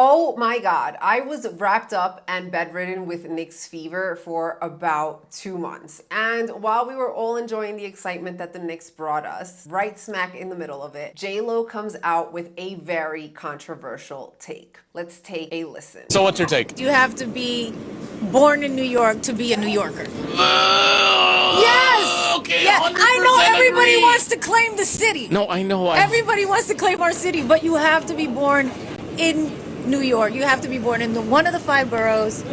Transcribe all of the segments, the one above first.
Oh my God. I was wrapped up and bedridden with Knicks fever for about 2 months. And while we were all enjoying the excitement that the Knicks brought us, right smack in the middle of it, J-Lo comes out with a very controversial take. Let's take a listen. So what's your take? You have to be born in New York to be a New Yorker. Yes! Okay, Yeah, 100% I know everybody agree. wants to claim the city. No, I know. Everybody wants to claim our city, but you have to be born in New York. You have to be born in one of the 5 boroughs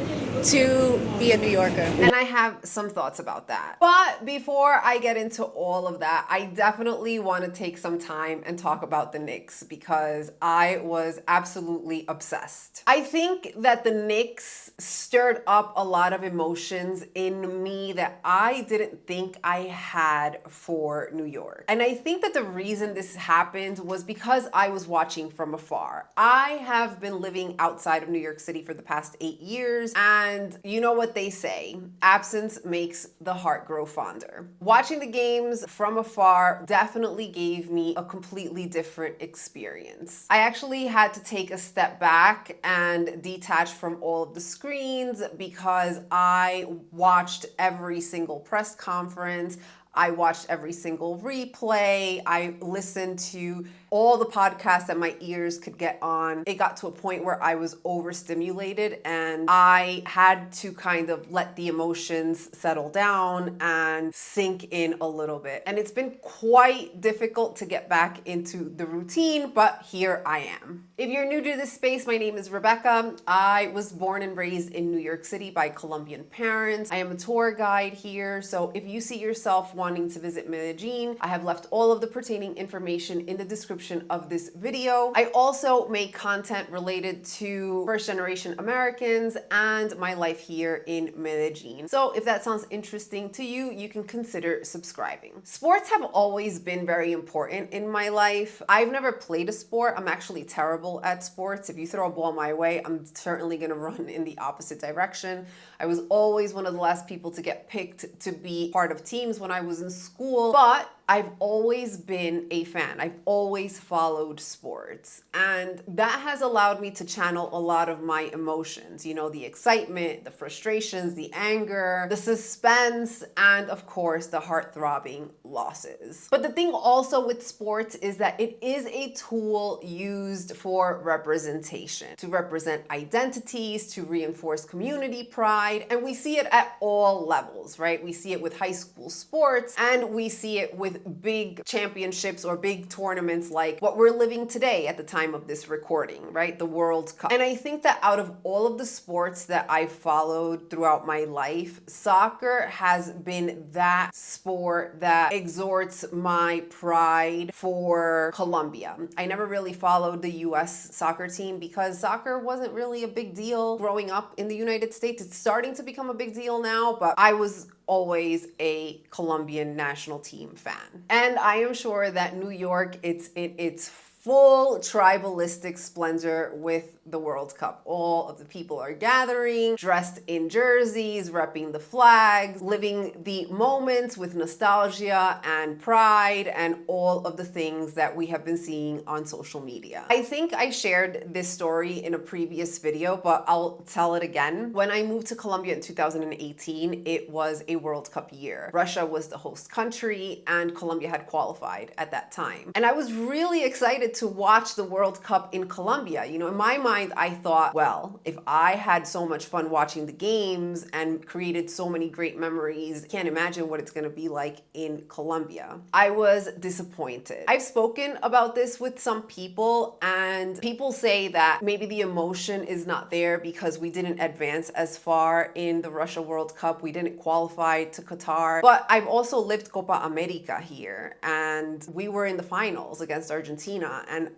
to be a New Yorker. And I have some thoughts about that. But before I get into all of that, I definitely want to take some time and talk about the Knicks because I was absolutely obsessed. I think that the Knicks stirred up a lot of emotions in me that I didn't think I had for New York. And I think that the reason this happened was because I was watching from afar. I have been living outside of New York City for the past 8 years, and you know what they say, absence makes the heart grow fonder. Watching the games from afar definitely gave me a completely different experience. I actually had to take a step back and detach from all of the screens because I watched every single press conference. I watched every single replay. I listened to all the podcasts that my ears could get on. It got to a point where I was overstimulated and I had to kind of let the emotions settle down and sink in a little bit. And it's been quite difficult to get back into the routine, but here I am. If you're new to this space, my name is Rebecca. I was born and raised in New York City by Colombian parents. I am a tour guide here, so if you see yourself wanting to visit Medellín, I have left all of the pertaining information in the description of this video. I also make content related to first-generation Americans and my life here in Medellín. So if that sounds interesting to you, you can consider subscribing. Sports have always been very important in my life. I've never played a sport. I'm actually terrible at sports. If you throw a ball my way, I'm certainly gonna run in the opposite direction. I was always one of the last people to get picked to be part of teams when I was in school, but I've always been a fan. I've always followed sports. And that has allowed me to channel a lot of my emotions. You know, the excitement, the frustrations, the anger, the suspense, and of course, the heart-throbbing losses. But the thing also with sports is that it is a tool used for representation, to represent identities, to reinforce community pride. And we see it at all levels, right? We see it with high school sports, and we see it with big championships or big tournaments like what we're living today at the time of this recording, right? The World Cup. And I think that out of all of the sports that I've followed throughout my life, soccer has been that sport that exhorts my pride for Colombia. I never really followed the US soccer team because soccer wasn't really a big deal growing up in the United States. It's starting to become a big deal now, but I was always a Colombian national team fan. And I am sure that New York, it's in its full tribalistic splendor with the World Cup. All of the people are gathering, dressed in jerseys, repping the flags, living the moments with nostalgia and pride and all of the things that we have been seeing on social media. I think I shared this story in a previous video, but I'll tell it again. When I moved to Colombia in 2018, it was a World Cup year. Russia was the host country and Colombia had qualified at that time. And I was really excited to watch the World Cup in Colombia. You know, in my mind, I thought, well, if I had so much fun watching the games and created so many great memories, I can't imagine what it's going to be like in Colombia. I was disappointed. I've spoken about this with some people, and people say that maybe the emotion is not there because we didn't advance as far in the Russia World Cup. We didn't qualify to Qatar. But I've also lived Copa America here, and we were in the finals against Argentina, and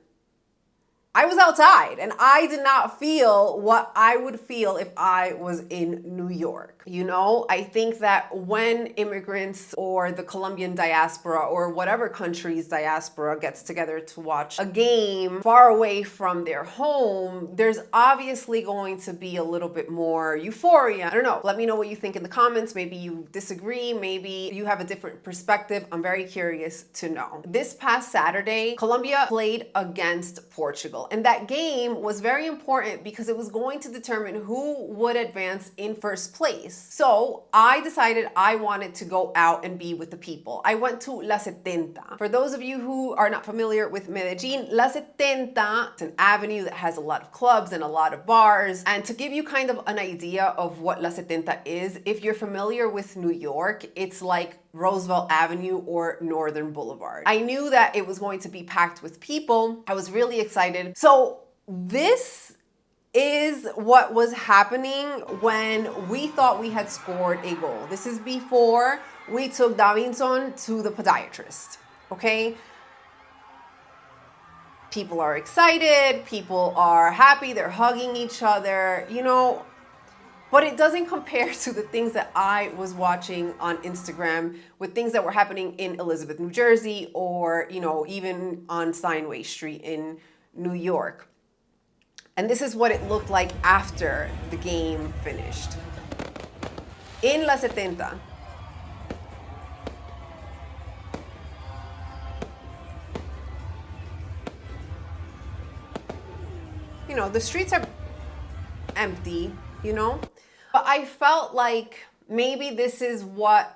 I was outside and I did not feel what I would feel if I was in New York. You know, I think that when immigrants or the Colombian diaspora or whatever country's diaspora gets together to watch a game far away from their home, there's obviously going to be a little bit more euphoria. I don't know. Let me know what you think in the comments. Maybe you disagree. Maybe you have a different perspective. I'm very curious to know. This past Saturday, Colombia played against Portugal. Ball. And that game was very important because it was going to determine who would advance in first place. So I decided I wanted to go out and be with the people. I went to La Setenta. For those of you who are not familiar with Medellín, La Setenta is an avenue that has a lot of clubs and a lot of bars. And to give you kind of an idea of what La Setenta is, if you're familiar with New York, it's like Roosevelt Avenue or Northern Boulevard. I knew that it was going to be packed with people. I was really excited. So this is what was happening when we thought we had scored a goal. This is before we took Davinson to the podiatrist, okay? People are excited, people are happy, they're hugging each other, you know, but it doesn't compare to the things that I was watching on Instagram with things that were happening in Elizabeth, New Jersey, or, you know, even on Steinway Street in New York. And this is what it looked like after the game finished. In La Setenta, you know, the streets are empty, you know? But I felt like maybe this is what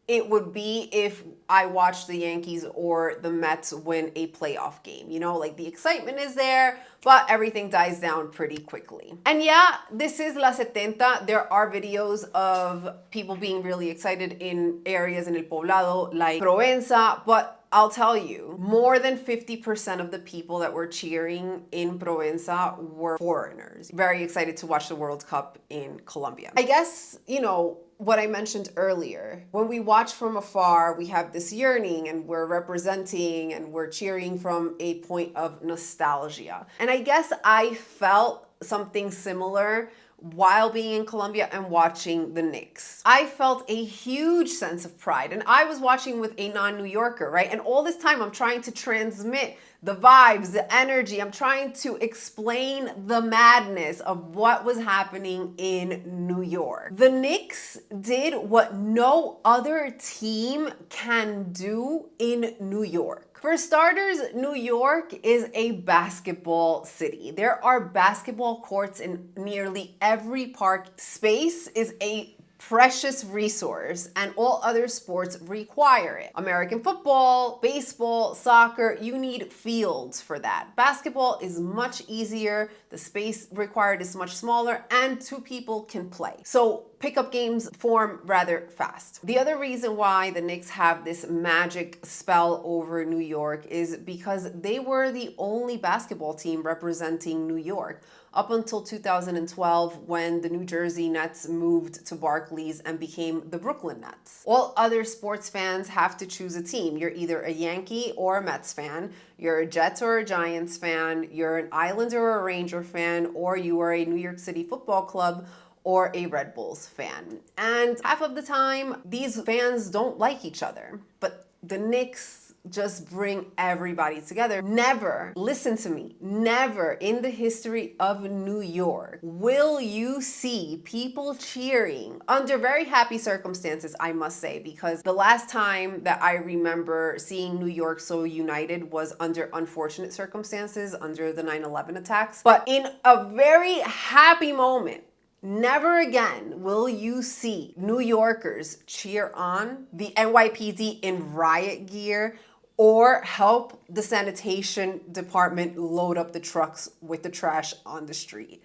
it would be if I watched the Yankees or the Mets win a playoff game. You know, like the excitement is there, but everything dies down pretty quickly. And yeah, this is La Setenta. There are videos of people being really excited in areas in El Poblado like Provenza, but I'll tell you, more than 50% of the people that were cheering in Provenza were foreigners. Very excited to watch the World Cup in Colombia. I guess, you know, what I mentioned earlier, when we watch from afar, we have this yearning and we're representing and we're cheering from a point of nostalgia. And I guess I felt something similar while being in Colombia and watching the Knicks. I felt a huge sense of pride, and I was watching with a non-New Yorker, right? And all this time I'm trying to transmit the vibes, the energy. I'm trying to explain the madness of what was happening in New York. The Knicks did what no other team can do in New York. For starters, New York is a basketball city. There are basketball courts in nearly every park. Space is a precious resource, and all other sports require it. American football, baseball, soccer, you need fields for that. Basketball is much easier, the space required is much smaller, and two people can play. So pickup games form rather fast. The other reason why the Knicks have this magic spell over New York is because they were the only basketball team representing New York up until 2012, when the New Jersey Nets moved to Barclays and became the Brooklyn Nets. All other sports fans have to choose a team. You're either a Yankee or a Mets fan, you're a Jets or a Giants fan, you're an Islander or a Ranger fan, or you are a New York City Football Club or a Red Bulls fan. And half of the time, these fans don't like each other. But the Knicks just bring everybody together. Never, listen to me, never in the history of New York will you see people cheering under very happy circumstances, I must say, because the last time that I remember seeing New York so united was under unfortunate circumstances, under the 9/11 attacks. But in a very happy moment, never again will you see New Yorkers cheer on the NYPD in riot gear or help the sanitation department load up the trucks with the trash on the street.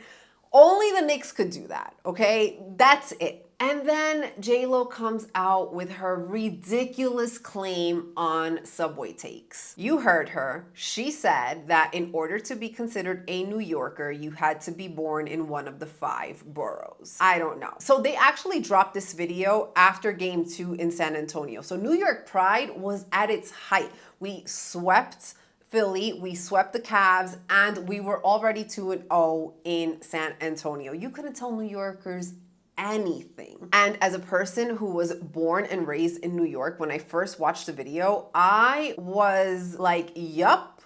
Only the Knicks could do that, okay? That's it. And then J-Lo comes out with her ridiculous claim on subway takes. You heard her. She said that in order to be considered a New Yorker, you had to be born in one of the 5 boroughs. I don't know. So they actually dropped this video after Game 2 in San Antonio. So New York Pride was at its height. We swept Philly, we swept the Cavs, and we were already 2-0 in San Antonio. You couldn't tell New Yorkers anything. And as a person who was born and raised in New York, when I first watched the video, I was like, yup.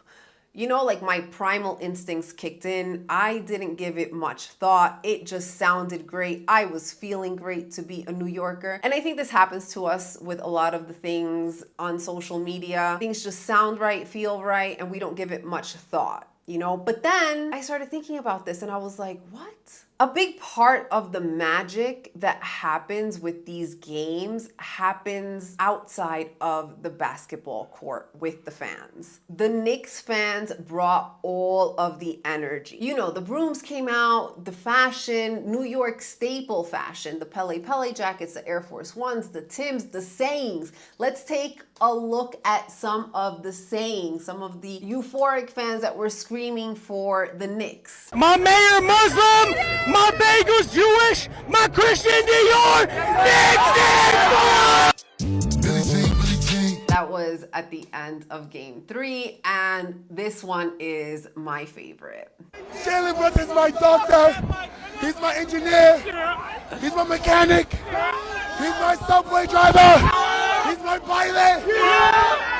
You know, like my primal instincts kicked in. I didn't give it much thought. It just sounded great. I was feeling great to be a New Yorker. And I think this happens to us with a lot of the things on social media. Things just sound right, feel right, and we don't give it much thought. you know? But then I started thinking about this and I was like, what? A big part of the magic that happens with these games happens outside of the basketball court with the fans. The Knicks fans brought all of the energy. You know, the brooms came out, the fashion, New York staple fashion, the Pele jackets, the Air Force Ones, the Timbs, the sayings. Let's take a look at some of the sayings, some of the euphoric fans that were screaming for the Knicks. My mayor Muslim, my bagel's Jewish, my Christian Dior, That was at the end of game 3, and this one is my favorite. Jalen Brunson is my doctor, he's my engineer, he's my mechanic, he's my subway driver, he's my pilot,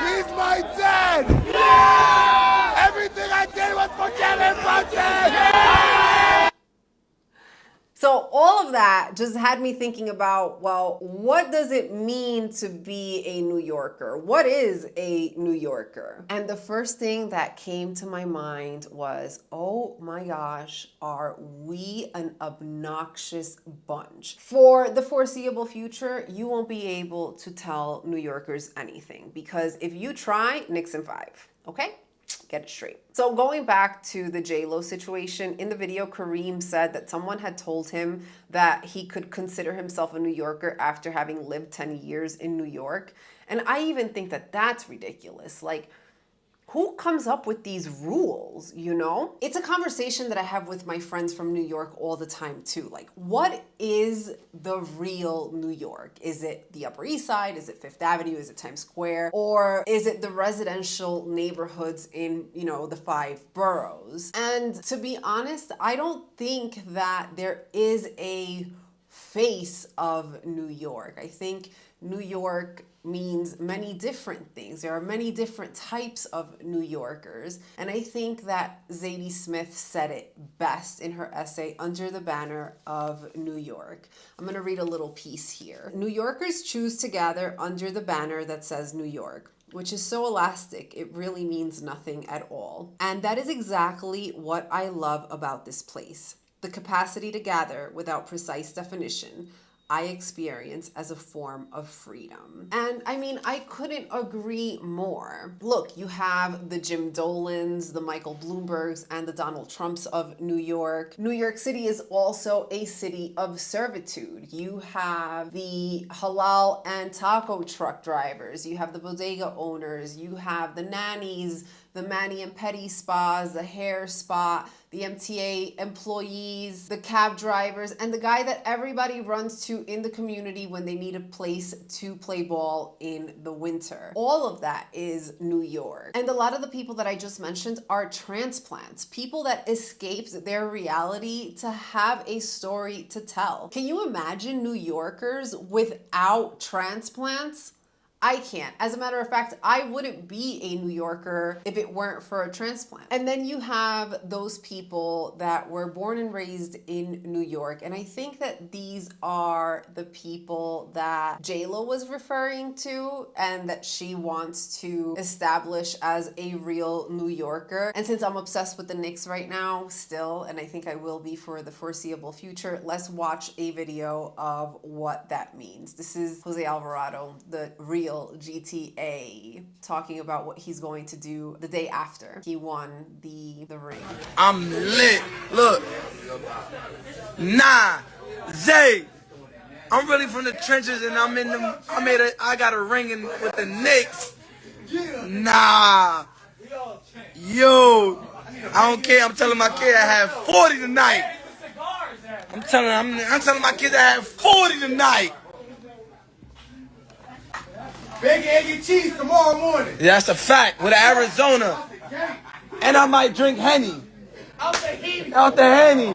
he's my dad. Everything I did was for Jalen Brunson. So all of that just had me thinking about, well, what does it mean to be a New Yorker? What is a New Yorker? And the first thing that came to my mind was, oh my gosh, are we an obnoxious bunch? For the foreseeable future, you won't be able to tell New Yorkers anything, because if you try, Knicks in 5, okay? Get it straight. So going back to the J-Lo situation, in the video, Kareem said that someone had told him that he could consider himself a New Yorker after having lived 10 years in New York. And I even think that that's ridiculous. Like, who comes up with these rules, you know? It's a conversation that I have with my friends from New York all the time too. Like, what is the real New York? Is it the Upper East Side? Is it Fifth Avenue? Is it Times Square? Or is it the residential neighborhoods in, you know, the 5 boroughs? And to be honest, I don't think that there is a face of New York. I think New York means many different things. There are many different types of New Yorkers. And I think that Zadie Smith said it best in her essay, Under the Banner of New York. I'm gonna read a little piece here. New Yorkers choose to gather under the banner that says New York, which is so elastic, it really means nothing at all. And that is exactly what I love about this place. The capacity to gather without precise definition, I experience as a form of freedom. And I mean, I couldn't agree more. Look, you have the Jim Dolans, the Michael Bloombergs, and the Donald Trumps of New York. New York City is also a city of servitude. You have the halal and taco truck drivers. You have the bodega owners. You have the nannies, the mani and pedi spas, the hair spa, the MTA employees, the cab drivers, and the guy that everybody runs to in the community when they need a place to play ball in the winter. All of that is New York. And a lot of the people that I just mentioned are transplants, people that escaped their reality to have a story to tell. Can you imagine New Yorkers without transplants? I can't. As a matter of fact, I wouldn't be a New Yorker if it weren't for a transplant. And then you have those people that were born and raised in New York. And I think that these are the people that J-Lo was referring to and that she wants to establish as a real New Yorker. And since I'm obsessed with the Knicks right now still, and I think I will be for the foreseeable future, let's watch a video of what that means. This is Jose Alvarado, the real GTA, talking about what he's going to do the day after he won the ring. I'm lit. Look. Nah. Zay. I'm really from the trenches and I'm in them. I got a ring with the Knicks. Nah. Yo. I don't care. I'm telling my kid I have 40 tonight. I'm telling my kids I have 40 tonight. Bacon, egg, and cheese tomorrow morning. Yeah, that's a fact. With Arizona. And I might drink Henny. Out the Henny.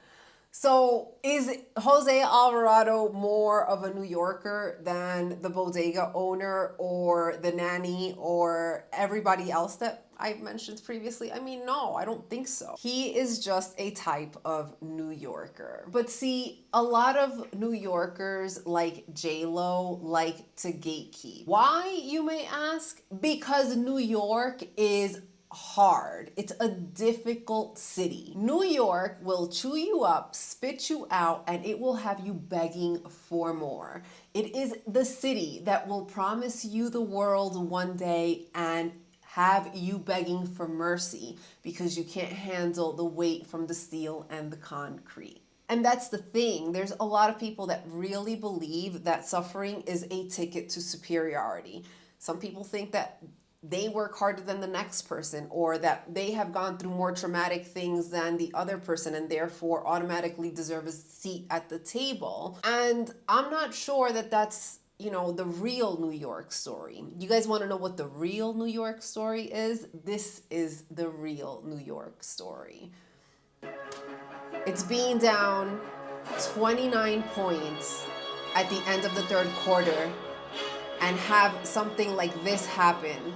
So is Jose Alvarado more of a New Yorker than the bodega owner or the nanny or everybody else that I mentioned previously? I mean, no, I don't think so. He is just a type of New Yorker. But see, a lot of New Yorkers like J-Lo like to gatekeep. Why, you may ask? Because New York is hard. It's a difficult city. New York will chew you up, spit you out, and it will have you begging for more. It is the city that will promise you the world one day and have you begging for mercy because you can't handle the weight from the steel and the concrete. And that's the thing. There's a lot of people that really believe that suffering is a ticket to superiority. Some people think that they work harder than the next person, or that they have gone through more traumatic things than the other person and therefore automatically deserve a seat at the table. And I'm not sure that that's, the real New York story. You guys want to know what the real New York story is? This is the real New York story. It's being down 29 points at the end of the third quarter and have something like this happen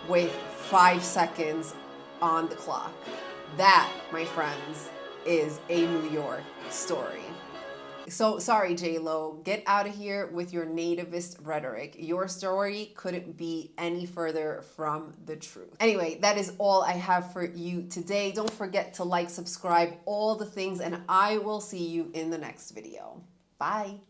with 5 seconds on the clock. That, my friends, is a New York story. So sorry, J-Lo, get out of here with your nativist rhetoric. Your story couldn't be any further from the truth. Anyway, that is all I have for you today. Don't forget to like, subscribe, all the things, and I will see you in the next video. Bye.